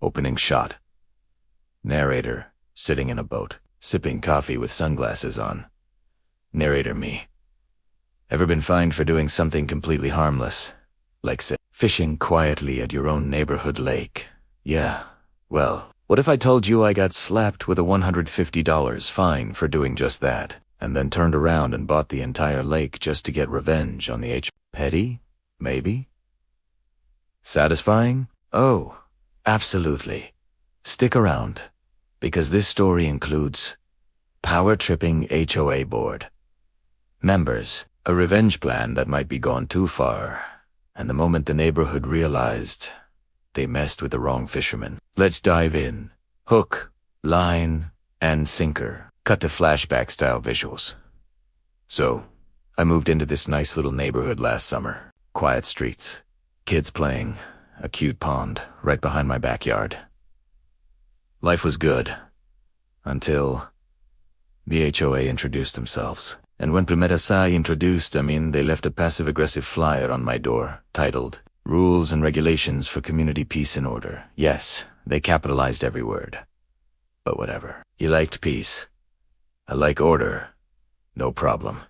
Opening shot. Narrator, sitting in a boat, sipping coffee with sunglasses on. Narrator me. Ever been fined for doing something completely harmless? Like, say, fishing quietly at your own neighborhood lake? Yeah. Well, what if I told you I got slapped with a $150 fine for doing just that, and then turned around and bought the entire lake just to get revenge on the HOA? Petty? Maybe? Satisfying? Oh, absolutely. Stick around, because this story includes power-tripping HOA board. Members, a revenge plan that might be gone too far, and the moment the neighborhood realized they messed with the wrong fisherman. Let's dive in. Hook, line, and sinker. Cut to flashback-style visuals. So, I moved into this nice little neighborhood last summer. Quiet streets, kids playing, a cute pond right behind my backyard. Life was good, until the HOA introduced themselves. And when primera se introduced, they left a passive-aggressive flyer on my door, titled, Rules and Regulations for Community Peace and Order. Yes, they capitalized every word. But whatever. You liked peace. I like order. No problem.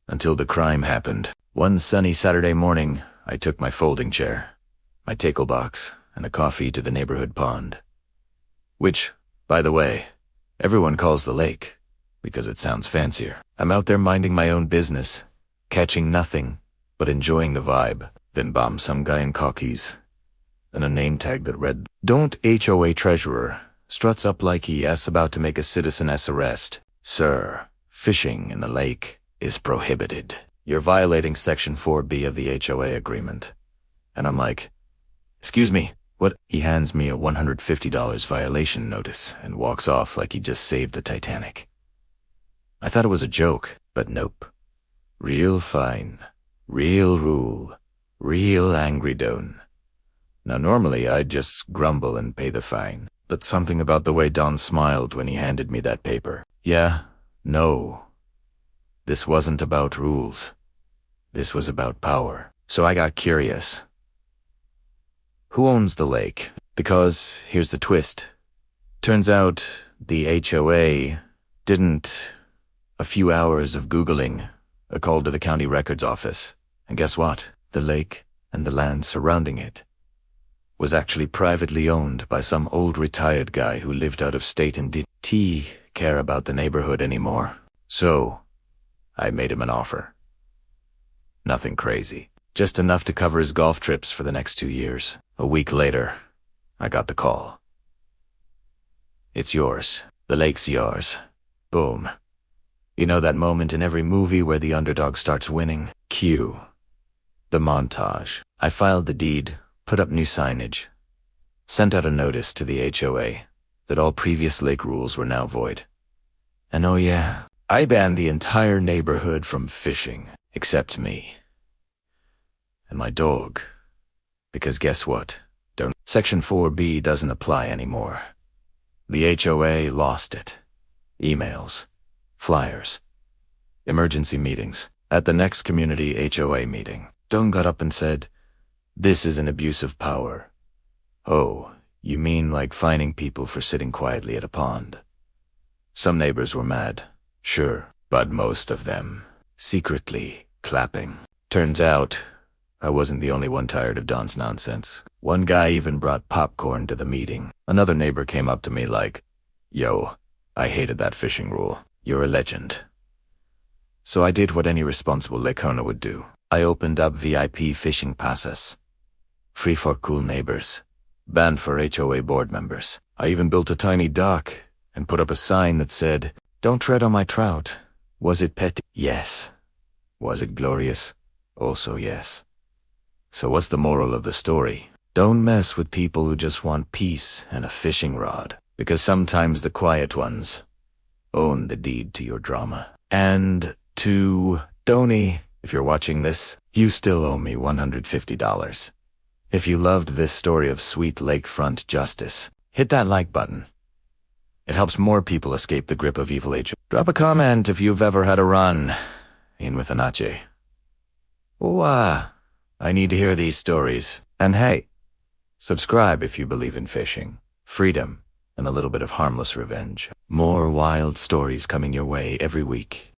Until the crime happened. One sunny Saturday morning, I took my folding chair, my tackle box, and a coffee to the neighborhood pond. Which, by the way, everyone calls the lake, because it sounds fancier. I'm out there minding my own business, catching nothing, but enjoying the vibe. Then bomb some guy in khakis, and a name tag that read, Don't HOA Treasurer, struts up like he is about to make a citizeness arrest. Sir, fishing in the lake is prohibited. You're violating Section 4B of the HOA agreement. And I'm like, excuse me, what? He hands me a $150 violation notice and walks off like he just saved the Titanic. I thought it was a joke, but nope. Real fine, real rule, real angry don. Now normally I'd just grumble and pay the fine, but something about the way Don smiled when he handed me that paper. Yeah, no. This wasn't about rules. This was about power. So I got curious. Who owns the lake? Because here's the twist. Turns out the HOA didn't. A few hours of Googling, a call to the county records office, and guess what? The lake and the land surrounding it was actually privately owned by some old retired guy who lived out of state and didn't care about the neighborhood anymore. So, I made him an offer. Nothing crazy, just enough to cover his golf trips for the next 2 years. A week later, I got the call. It's yours. The lake's yours. Boom. You know that moment in every movie where the underdog starts winning? Cue the montage. I filed the deed, put up new signage, sent out a notice to the HOA that all previous lake rules were now void. And oh yeah, I banned the entire neighborhood from fishing, except me. And my dog. Because guess what? Section 4B doesn't apply anymore. The HOA lost it. Emails, flyers, emergency meetings. At the next community HOA meeting, Don got up and said, This is an abuse of power. Oh, you mean like fining people for sitting quietly at a pond? Some neighbors were mad, sure, but most of them secretly clapping. Turns out, I wasn't the only one tired of Don's nonsense. One guy even brought popcorn to the meeting. Another neighbor came up to me like, Yo, I hated that fishing rule. You're a legend. So I did what any responsible lake owner would do. I opened up VIP fishing passes. Free for cool neighbors. Banned for HOA board members. I even built a tiny dock and put up a sign that said, Don't tread on my trout. Was it petty? Yes. Was it glorious? Also yes. So what's the moral of the story? Don't mess with people who just want peace and a fishing rod, because sometimes the quiet ones own the deed to your drama. And to Donnie, if you're watching this, you still owe me $150. If you loved this story of sweet lakefront justice, hit that like button. It helps more people escape the grip of evil HOA. Drop a comment if you've ever had a run in with an HOA. I need to hear these stories. And hey, Subscribe if you believe in fishing, freedom, and a little bit of harmless revenge. More wild stories coming your way every week.